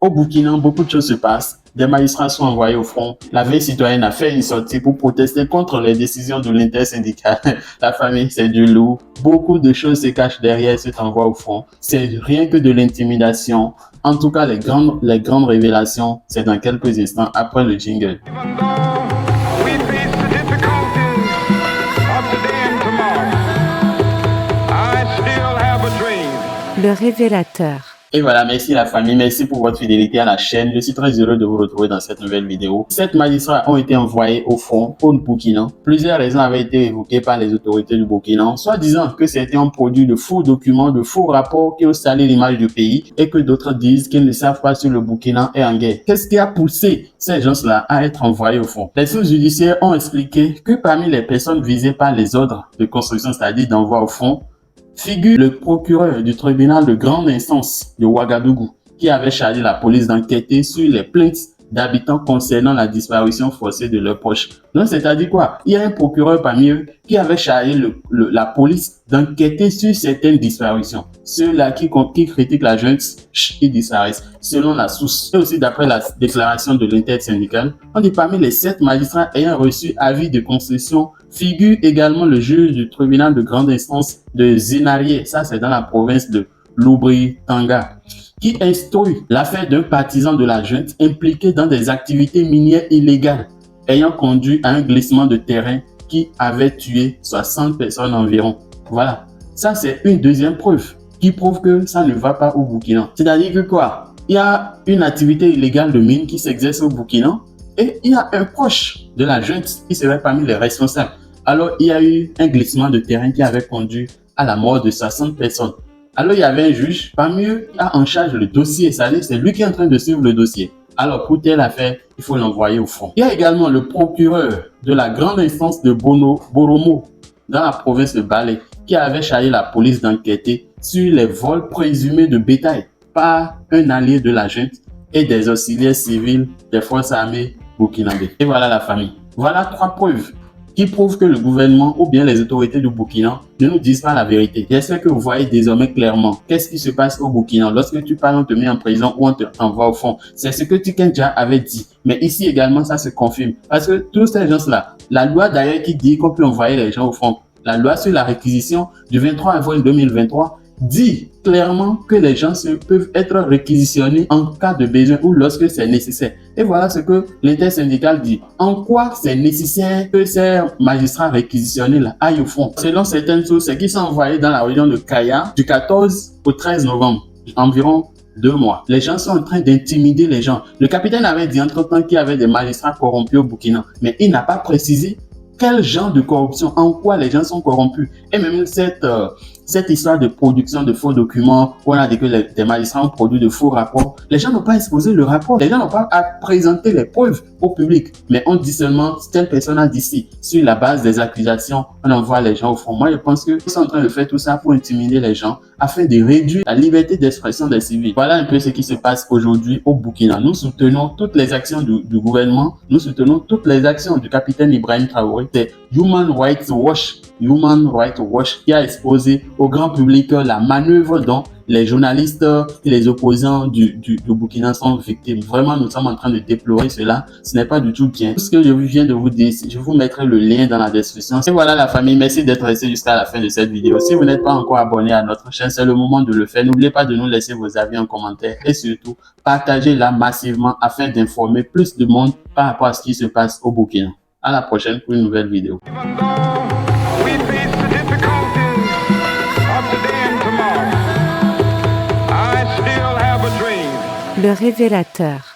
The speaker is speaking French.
Au Burkina, beaucoup de choses se passent. Des magistrats sont envoyés au front. La veille citoyenne a fait une sortie pour protester contre les décisions de l'intersyndicale. La famille, c'est du lourd. Beaucoup de choses se cachent derrière cet envoi au front. C'est rien que de l'intimidation. En tout cas, les grandes révélations, c'est dans quelques instants après le jingle. Le révélateur. Et voilà, merci la famille, merci pour votre fidélité à la chaîne. Je suis très heureux de vous retrouver dans cette nouvelle vidéo. 7 magistrats ont été envoyés au front au Burkina. Plusieurs raisons avaient été évoquées par les autorités du Burkina, soit disant que c'était un produit de faux documents, de faux rapports qui ont salé l'image du pays, et que d'autres disent qu'ils ne savent pas si le Burkina est en guerre. Qu'est-ce qui a poussé ces gens-là à être envoyés au front? Les sources judiciaires ont expliqué que parmi les personnes visées par les ordres de construction, c'est-à-dire d'envoi au front, figure le procureur du tribunal de grande instance de Ouagadougou qui avait chargé la police d'enquêter sur les plaintes d'habitants concernant la disparition forcée de leurs proches. Donc, c'est-à-dire quoi? Il y a un procureur parmi eux qui avait chargé la police d'enquêter sur certaines disparitions. Ceux-là qui critiquent la junte, ils disparaissent, selon la source. Et aussi d'après la déclaration de l'intersyndicale, on dit parmi les 7 magistrats ayant reçu avis de concession figure également le juge du tribunal de grande instance de Zinarié, ça c'est dans la province de Loubri-Tanga, qui instruit l'affaire d'un partisan de la junte impliqué dans des activités minières illégales ayant conduit à un glissement de terrain qui avait tué 60 personnes environ. Voilà, ça c'est une deuxième preuve qui prouve que ça ne va pas au Burkina. C'est-à-dire que quoi? Il y a une activité illégale de mine qui s'exerce au Burkina et il y a un proche de la junte qui serait parmi les responsables. Alors, il y a eu un glissement de terrain qui avait conduit à la mort de 60 personnes. Alors, il y avait un juge, parmi eux, qui a en charge le dossier. C'est lui qui est en train de suivre le dossier. Alors, pour telle affaire, il faut l'envoyer au front. Il y a également le procureur de la grande instance de Boromo, dans la province de Balé, qui avait chargé la police d'enquêter sur les vols présumés de bétail par un allié de la junte et des auxiliaires civils des forces armées burkinabées. Et voilà la famille. Voilà 3 preuves qui prouvent que le gouvernement ou bien les autorités du Burkina ne nous disent pas la vérité. J'espère que vous voyez désormais clairement qu'est-ce qui se passe au Burkina. Lorsque tu parles, on te met en prison ou on te envoie au fond. C'est ce que Tikenja avait dit. Mais ici également, ça se confirme. Parce que tous ces gens-là, la loi d'ailleurs qui dit qu'on peut envoyer les gens au fond, la loi sur la réquisition du 23 avril 2023 dit clairement que les gens peuvent être réquisitionnés en cas de besoin ou lorsque c'est nécessaire. Et voilà ce que l'intersyndicale dit. En quoi c'est nécessaire que ces magistrats réquisitionnés là aillent au fond? Selon certaines sources, c'est qu'ils sont envoyés dans la région de Kaya du 14 au 13 novembre, environ 2 mois. Les gens sont en train d'intimider les gens. Le capitaine avait dit entre-temps qu'il y avait des magistrats corrompus au Burkina, mais il n'a pas précisé quel genre de corruption, en quoi les gens sont corrompus. Et même cette histoire de production de faux documents, où on a dit que des magistrats ont produit de faux rapports, les gens n'ont pas exposé le rapport, les gens n'ont pas à présenter les preuves au public, mais on dit seulement telle personne a dit ci. Sur la base des accusations, on envoie les gens au front. Moi, je pense qu'ils sont en train de faire tout ça pour intimider les gens afin de réduire la liberté d'expression des civils. Voilà un peu ce qui se passe aujourd'hui au Burkina. Nous soutenons toutes les actions du gouvernement, nous soutenons toutes les actions du capitaine Ibrahim Traoré. C'est Human Rights Watch qui a exposé au grand public la manœuvre dont les journalistes et les opposants du Burkina sont victimes. Vraiment, nous sommes en train de déplorer cela. Ce n'est pas du tout bien. Tout ce que je viens de vous dire, je vous mettrai le lien dans la description. Et voilà la famille, merci d'être resté jusqu'à la fin de cette vidéo. Si vous n'êtes pas encore abonné à notre chaîne, c'est le moment de le faire. N'oubliez pas de nous laisser vos avis en commentaire et surtout, partagez-la massivement afin d'informer plus de monde par rapport à ce qui se passe au Burkina. À la prochaine pour une nouvelle vidéo. Le révélateur.